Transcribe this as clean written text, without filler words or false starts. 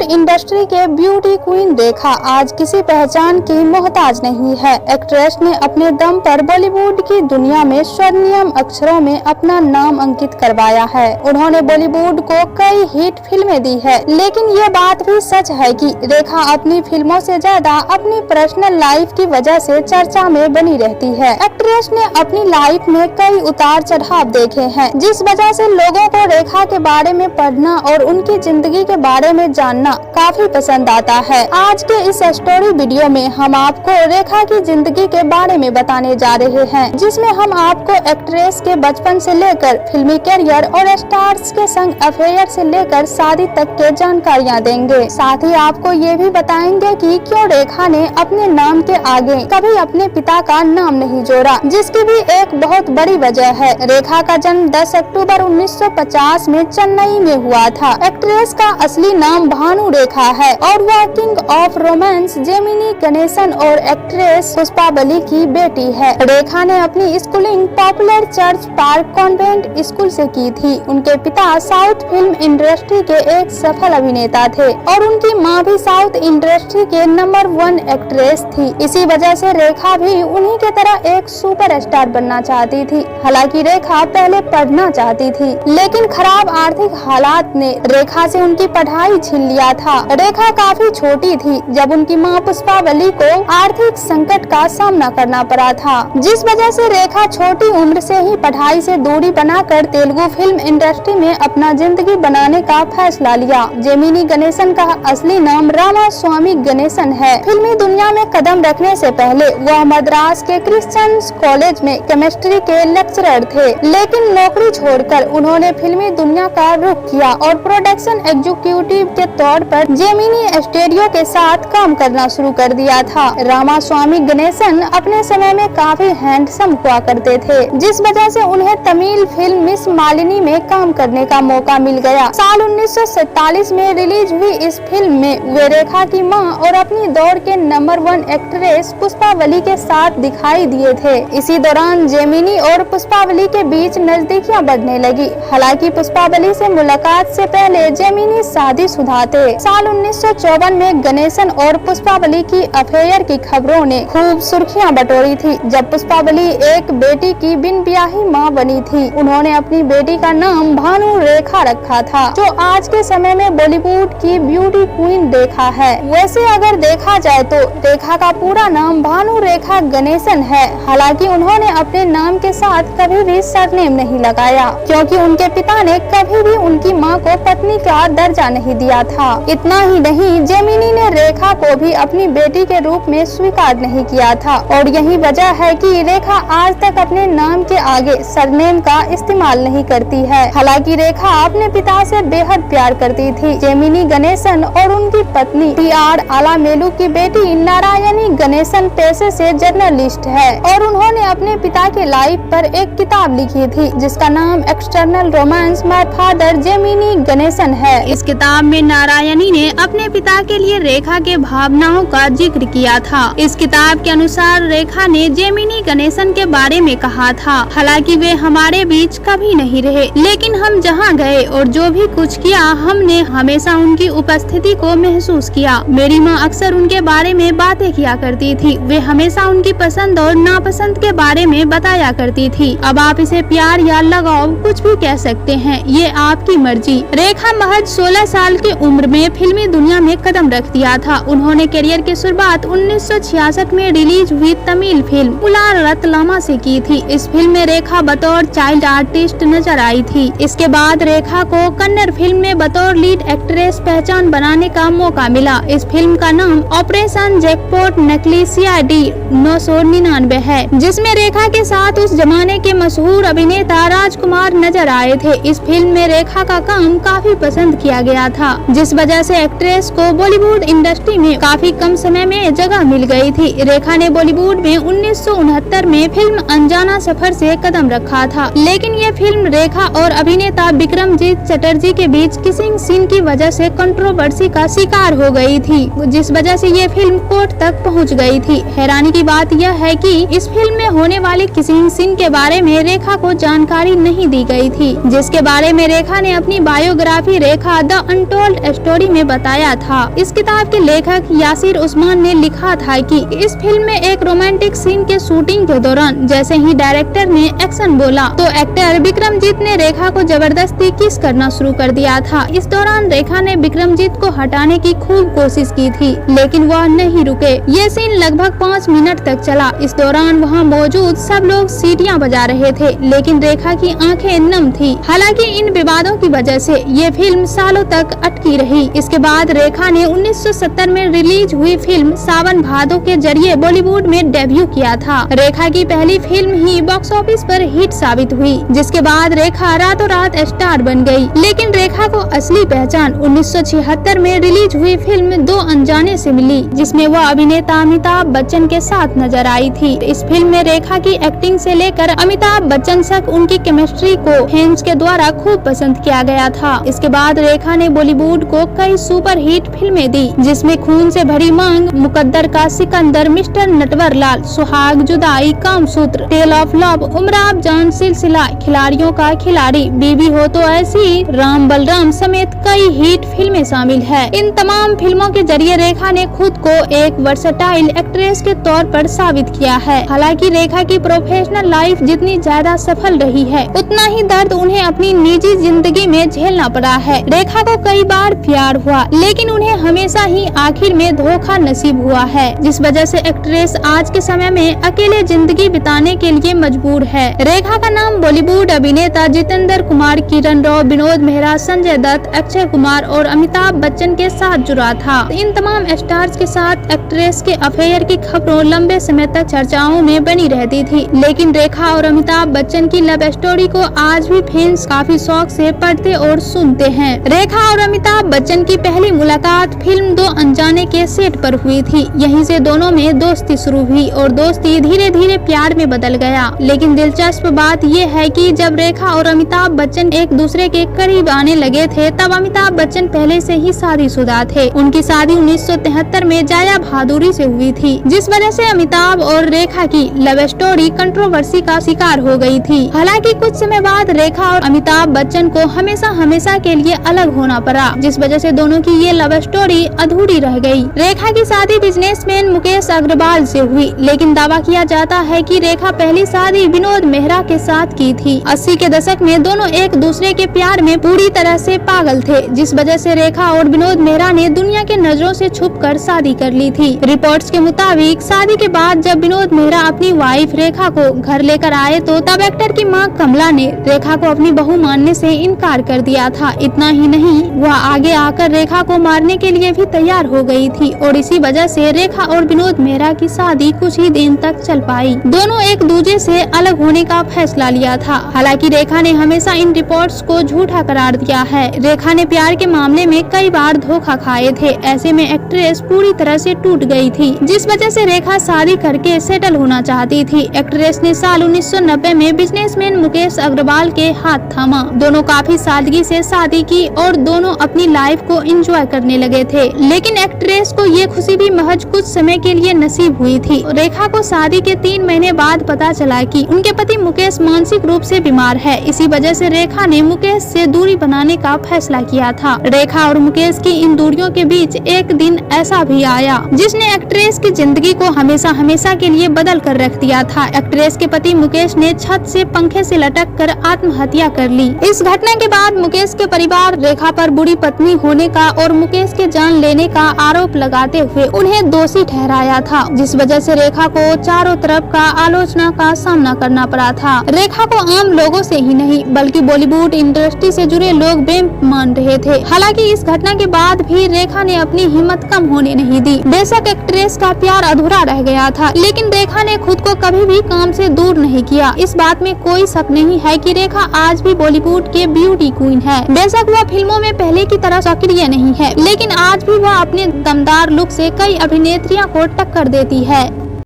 Industry के beauty queen रेखा आज किसी पहचान की मोहताज नहीं है। एक्ट्रेस ने अपने दम पर बॉलीवुड की दुनिया में स्वर्णिम अक्षरों में अपना नाम अंकित करवाया है। उन्होंने बॉलीवुड को कई हिट फिल्में दी है, लेकिन ये बात भी सच है कि रेखा अपनी फिल्मों से ज्यादा अपनी पर्सनल लाइफ की वजह से चर्चा में बनी रहती है। एक्ट्रेस ने अपनी लाइफ में कई उतार चढ़ाव देखे हैं, जिस वजह से लोगों को रेखा के बारे में पढ़ना और उनकी जिंदगी के बारे में जानना काफी पसंद आता है। आज के इस स्टोरी वीडियो में हम आपको रेखा की जिंदगी के बारे में बताने जा रहे हैं, जिसमें हम आपको एक्ट्रेस के बचपन से लेकर फिल्मी करियर और स्टार्स के संग अफेयर से लेकर शादी तक के जानकारियाँ देंगे। साथ ही आपको ये भी बताएंगे कि क्यों रेखा ने अपने नाम के आगे कभी अपने पिता का नाम नहीं जोड़ा, जिसकी भी एक बहुत बड़ी वजह है। रेखा का जन्म 10 अक्टूबर 1950 में चेन्नई में हुआ था। एक्ट्रेस का असली नाम भानु रेखा है और वह king of romance Gemini Ganesan और एक्ट्रेस पुष्पा बली की बेटी है। रेखा ने अपनी schooling popular church park convent school से की थी। उनके पिता साउथ फिल्म इंडस्ट्री के एक सफल अभिनेता थे और उनकी माँ भी साउथ इंडस्ट्री के नंबर 1 एक्ट्रेस थी। इसी वजह से रेखा भी उन्हीं के तरह एक सुपरस्टार बनना चाहती थी। हालांकि रेखा पहले पढ़ना चाहती थी, लेकिन खराब आर्थिक हालात ने रेखा से उनकी पढ़ाई छीन लिया था। रेखा काफी छोटी थी जब उनकी मां पुष्पा बली को आर्थिक संकट का सामना करना पड़ा था, जिस वजह से रेखा छोटी उम्र से ही पढ़ाई से दूरी बनाकर तेलुगु फिल्म इंडस्ट्री में अपना जिंदगी बनाने का फैसला लिया। जेमिनी गणेशन का असली नाम रामास्वामी गणेशन है। फिल्मी दुनिया में कदम रखने से पहले वह मद्रास के क्रिश्चियन कॉलेज में केमिस्ट्री के लेक्चरर थे, लेकिन नौकरी छोड़कर उन्होंने फिल्मी दुनिया का रुख किया और प्रोडक्शन एग्जीक्यूटिव के तौर पर जेमिनी स्टूडियो के साथ काम करना शुरू कर दिया था। रामास्वामी गणेशन अपने समय में काफी हैंडसम हुआ करते थे, जिस वजह से उन्हें तमिल फिल्म मिस मालिनी में काम करने का मौका मिल गया। साल 1947 में रिलीज हुई इस फिल्म में वे रेखा की मां और अपनी दौर के नंबर 1 एक्ट्रेस पुष्पा बली के साथ दिखाई दिए थे। इसी दौरान जेमिनी और पुष्पा बली के बीच नजदीकियां बढ़ने लगी। हालांकि पुष्पा बली से मुलाकात से पहले जेमिनी शादीशुदा थे। साल 1954 में गणेशन और पुष्पा बली की अफेयर की खबरों ने खूब सुर्खियां बटोरी थी। जब पुष्पा बली एक बेटी की बिन ब्याही मां बनी थी, उन्होंने अपनी बेटी का नाम भानु रेखा रखा था, जो आज के समय में बॉलीवुड की ब्यूटी क्वीन रेखा है। वैसे अगर देखा जाए तो रेखा का पूरा नाम भानु रेखा गणेशन है। हालांकि उन्होंने अपने नाम के साथ कभी भी सरनेम नहीं लगाया, क्योंकि उनके पिता ने कभी भी उनकी मां को पत्नी का दर्जा नहीं दिया था। इतना ही नहीं, जेमिनी ने रेखा को भी अपनी बेटी के रूप में स्वीकार नहीं किया था और यही वजह है कि रेखा आज तक अपने नाम के आगे सरनेम का इस्तेमाल नहीं करती है। हालांकि रेखा अपने पिता से बेहद प्यार करती थी। जेमिनी गणेशन और उनकी पत्नी टी.आर. आलामेलू की बेटी नारायणी गणेशन पेशे से जर्नलिस्ट है और उन्होंने अपने पिता के लाइफ पर एक किताब लिखी थी, जिसका नाम external romance my father Gemini Ganesan है। इस किताब में नारायणी ने अपने पिता के लिए रेखा के भावनाओं का जिक्र किया था। इस किताब के अनुसार रेखा ने जेमिनी गणेशन के बारे में कहा था, हालांकि वे हमारे बीच कभी नहीं रहे, लेकिन हम जहाँ गए और जो भी कुछ किया, हमने हमेशा उनकी उपस्थिति को महसूस किया। मेरी माँ अक्सर उनके बारे में बातें किया करती थी। वे हमेशा उनकी पसंद और नापसंद के बारे में बताया करती थी। अब आप इसे प्यार या लगाव कुछ भी कह सकते हैं, ये आपकी मर्जी। रेखा महज 16 साल की उम्र में फिल्मी दुनिया में कदम रख दिया था। उन्होंने करियर की शुरुआत 1966 में रिलीज हुई तमिल फिल्म उलार रतलामा से की थी। इस फिल्म में रेखा बतौर चाइल्ड आर्टिस्ट नजर आई थी। इसके बाद रेखा को कन्नड़ फिल्म में बतौर लीड एक्ट्रेस पहचान बनाने का मौका मिला। इस फिल्म का नाम ऑपरेशन जैकपॉट नकलीसिया डी 999 है, जिसमें रेखा के साथ उस जमाने के मशहूर अभिनेता राजकुमार नजर आए थे। इस फिल्म में रेखा का काम काफी पसंद किया गया था, जिस वजह से एक्ट्रेस को बॉलीवुड इंडस्ट्री में काफी कम समय में जगह मिल गई थी। रेखा ने बॉलीवुड में 1969 में फिल्म अनजाना सफर से कदम रखा था, लेकिन ये फिल्म रेखा और अभिनेता विक्रमजीत चटर्जी के बीच किसिंग सीन की वजह से कंट्रोवर्सी का शिकार हो गई थी, जिस वजह से ये फिल्म कोर्ट तक पहुंच गई थी। हैरानी की बात यह है कि इस फिल्म में होने वाले किसिंग सीन के बारे में रेखा को जानकारी नहीं दी गई थी, जिसके बारे में रेखा ने अपनी biography Rekha the untold story story में बताया था। इस किताब के लेखक यासिर उस्मान ने लिखा था कि इस फिल्म में एक रोमांटिक सीन के शूटिंग के दौरान जैसे ही डायरेक्टर ने एक्शन बोला तो एक्टर विक्रमजीत ने रेखा को जबरदस्ती किस करना शुरू कर दिया था। इस दौरान रेखा ने विक्रमजीत को हटाने की खूब कोशिश की थी, लेकिन वह नहीं रुके। ये सीन लगभग 5 मिनट तक चला। इस दौरान वहाँ मौजूद सब लोग सीटियां बजा रहे थे, लेकिन रेखा की आंखें नम थी। हालांकि इन विवादों की वजह से ये फिल्म सालों तक अटकी रही। इसके बाद रेखा ने 1970 में रिलीज हुई फिल्म सावन भादो के जरिए बॉलीवुड में डेब्यू किया था। रेखा की पहली फिल्म ही बॉक्स ऑफिस पर हिट साबित हुई, जिसके बाद रेखा रातों रात स्टार बन गई। लेकिन रेखा को असली पहचान 1976 में रिलीज हुई फिल्म दो अनजाने से मिली, जिसमें वह अभिनेता अमिताभ बच्चन के साथ नजर आई थी। इस फिल्म में रेखा की एक्टिंग से लेकर अमिताभ बच्चन तक उनकी केमिस्ट्री को फैंस के द्वारा खूब पसंद किया गया था। इसके बाद रेखा ने बॉलीवुड को कई सुपर हिट फिल्में दी, जिसमें खून से भरी मांग, मुकद्दर का Sikandar, mister Natwarlal, Suhaag, Judaai, Kamasutra, tale of love, Umrao Jaan, Silsila, खिलाड़ियों का खिलाड़ी, बीबी हो तो ऐसी, राम बलराम समेत कई हिट फिल्में शामिल है। इन तमाम फिल्मों के जरिए रेखा ने खुद को एक वर्सेटाइल एक्ट्रेस के तौर पर साबित किया है। हालांकि रेखा की प्रोफेशनल लाइफ जितनी ज्यादा सफल रही है, उतना ही दर्द उन्हें अपनी निजी जिंदगी में झेलना पड़ा है। रेखा को कई बार प्यार हुआ, लेकिन उन्हें हमेशा ही आखिर में धोखा नसीब हुआ है, जिस वजह से एक्ट्रेस आज के समय में अकेले जिंदगी बिताने के लिए मजबूर है। रेखा का नाम बॉलीवुड अभिनेता जितेंद्र कुमार, किरण राव, विनोद मेहरा, संजय दत्त, अक्षय कुमार और अमिताभ बच्चन के साथ जुड़ा था। इन तमाम स्टार्स के साथ एक्ट्रेस के अफेयर की खबरों लंबे समय तक चर्चाओं में बनी रहती थी, लेकिन रेखा और अमिताभ बच्चन की लव स्टोरी को आज भी फैंस काफी शौक से पढ़ते और सुनते हैं। रेखा और अमिताभ बच्चन की पहली मुलाकात फिल्म दो अनजाने के सेट पर हुई थी। यहीं से दोनों में दोस्ती शुरू हुई और दोस्ती धीरे धीरे प्यार में बदल गया। लेकिन दिलचस्प बात यह है कि जब रेखा और अमिताभ बच्चन एक दूसरे के करीब आने लगे थे, तब अमिताभ बच्चन पहले से ही शादीशुदा थे। उनकी शादी 1973 में जाया भादुरी से हुई थी, जिस वजह से अमिताभ और रेखा की लव स्टोरी कंट्रोवर्सी का शिकार हो गई थी। हालांकि कुछ समय बाद रेखा और अमिताभ बच्चन को हमेशा के लिए अलग होना पड़ा, जिस वजह से दोनों की ये लव स्टोरी अधूरी रह गई। रेखा की शादी बिजनेसमैन मुकेश अग्रवाल से हुई, लेकिन दावा किया जाता है कि रेखा पहली शादी विनोद मेहरा के साथ की थी। 80 के दशक में दोनों एक दूसरे के प्यार में पूरी तरह से पागल थे, जिस वजह से रेखा और विनोद मेहरा ने दुनिया के नजरों से छुपकर शादी कर ली थी। रिपोर्ट्स के मुताबिक शादी के बाद जब विनोद मेहरा अपनी वाइफ रेखा को घर लेकर आए तो तब एक्टर की मां कमला ने रेखा को अपनी बहू मानने से इनकार कर दिया था। इतना ही नहीं, वह आगे आकर रेखा को मारने के लिए भी तैयार हो गई थी और इसी वजह से रेखा और विनोद मेहरा की शादी कुछ ही दिन तक चल पाई। दोनों एक दूसरे से अलग होने का फैसला लिया था। हालांकि रेखा ने हमेशा इन रिपोर्ट्स को झूठा करार दिया है। रेखा ने प्यार के मामले में कई बार धोखा खाए थे। ऐसे में एक्ट्रेस पूरी तरह से टूट गई थी, जिस वजह से रेखा शादी करके सेटल होना चाहती थी। एक्ट्रेस ने साल 1990 में बिजनेसमैन मुकेश अग्रवाल के हाथ थामा। दोनों काफी सादगी से शादी की और दोनों अपनी लाइफ को एंजॉय करने लगे थे। लेकिन एक्ट्रेस को ये खुशी भी महज कुछ समय के लिए नसीब हुई थी। रेखा को शादी के 3 महीने बाद पता चला कि उनके पति मुकेश मानसिक रूप से बीमार है। इसी वजह से रेखा ने मुकेश से दूरी बनाने का फैसला किया था। रेखा और मुकेश की इन दूरियों के बीच एक दिन ऐसा भी आया जिसने एक्ट्रेस की जिंदगी को हमेशा के लिए बदल कर रख दिया था। एक्ट्रेस के पति मुकेश ने छत से पंखे से लटक कर आत्महत्या कर ली। इस घटना के बाद मुकेश के परिवार रेखा पर बुरी पत्नी होने का और मुकेश के जान लेने का आरोप लगाते हुए उन्हें दोषी ठहराया था, जिस वजह से रेखा को चारों तरफ का आलोचना का सामना करना पड़ा था। रेखा को आम लोगों से ही नहीं बल्कि बॉलीवुड इंडस्ट्री से जुड़े लोग बेवकूफ मान रहे थे। हालांकि इस घटना के बाद भी रेखा ने अपनी हिम्मत कम होने नहीं दी। बेशक एक्ट्रेस का प्यार अधूरा रह गया था, लेकिन रेखा ने खुद को कभी भी काम से दूर नहीं किया। इस बात में कोई शक नहीं है कि रेखा आज भी बॉलीवुड के ब्यूटी क्वीन है। बेशक वह फिल्मों में पहले की तरह सक्रिय नहीं है, लेकिन आज भी वह अपने दमदार लुक से कई अभिनेत्रियों को टक्कर देती है।